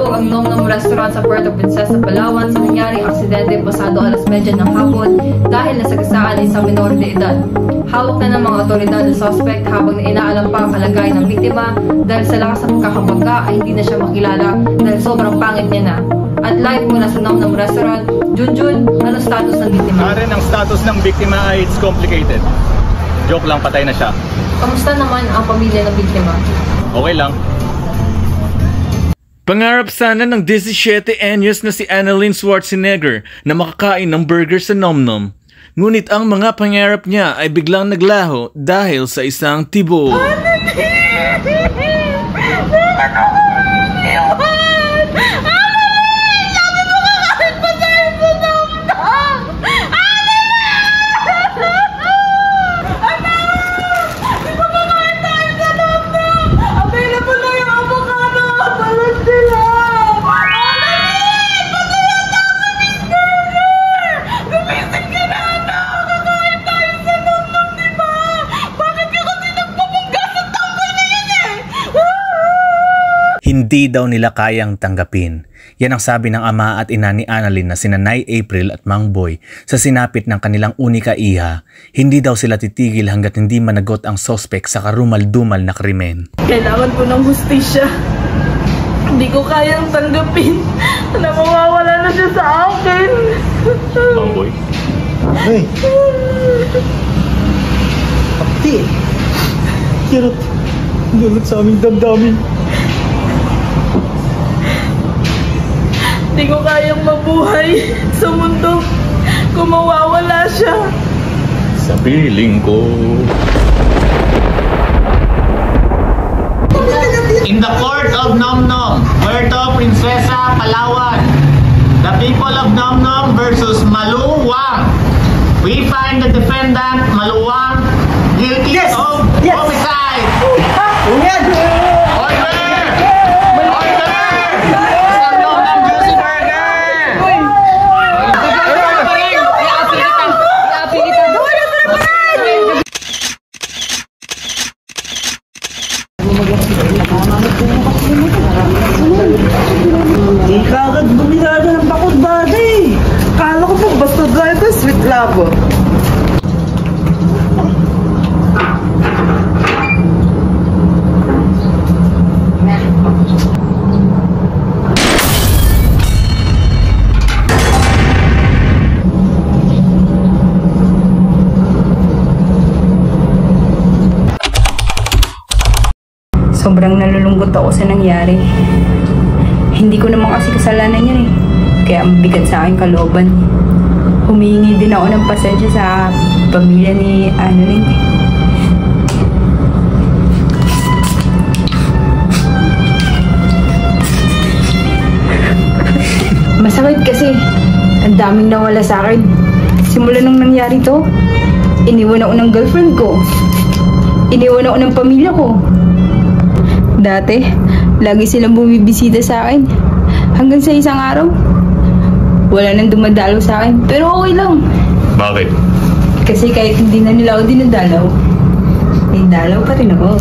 Pasabog ang Nom-Nom Restaurant sa Puerto Princesa, Palawan sa nangyaring aksidente pasado 10:30 ng hapon dahil nasagasaan ay isang minor de edad. Hawak na ng mga otoridad ng suspect habang inaalam pa ang kalagayan ng biktima dahil sa lakas ng pagkakabangga ay hindi na siya makilala dahil sobrang pangit niya na. At live mula sa Nom-Nom Restaurant, Junjun, ano status ng biktima? Karen, ang status ng biktima ay it's complicated. Joke lang, patay na siya. Kamusta naman ang pamilya ng biktima? Okay lang. Pangarap sana ng 17 anyos na si Annalyn Schwarzenegger na makakain ng burger sa Nom-Nom. Ngunit ang mga pangarap niya ay biglang naglaho dahil sa isang tibo. Hindi daw nila kayang tanggapin. Yan ang sabi ng ama at ina ni Annalyn na sina Nay April at Mang Boy sa sinapit ng kanilang unika iha. Hindi daw sila titigil hanggat hindi managot ang sospek sa karumal-dumal na krimen. Kailangan ko ng hustisya. Hindi ko kayang tanggapin na mawawala na siya sa akin. Mang Boy? Hey! Kapti! Kirot! Dulot sa aming damdamin. Hindi ko kayang mabuhay sa mundo kung mawawala siya. Sa piling ko. In the court of Nom-Nom, Puerto Princesa, Palawan, the people of Nom-Nom versus Malu Wang. We find the defendant, Malu Wang, guilty of homicide. Kagad bumirada ng bakod body. Kala ko pag basta driver, sweet love. Sobrang nalulungkot ako sa nangyari. Hindi ko naman kasi kasalanan yan eh. Kaya mabigat sa akin kalooban. Humihingi din ako ng pasensya sa pamilya ni Annalyn. Masakit kasi. Ang daming nawala sa akin. Simula nung nangyari to, iniwan ako ng girlfriend ko. Iniwan ako ng pamilya ko. Dati, lagi silang bumibisita sa akin. Hanggang sa isang araw, wala nang dumadalaw sa akin. Pero okay lang. Bakit? Kasi kahit hindi na nila ako dinadalaw, may dalaw pa rin ako.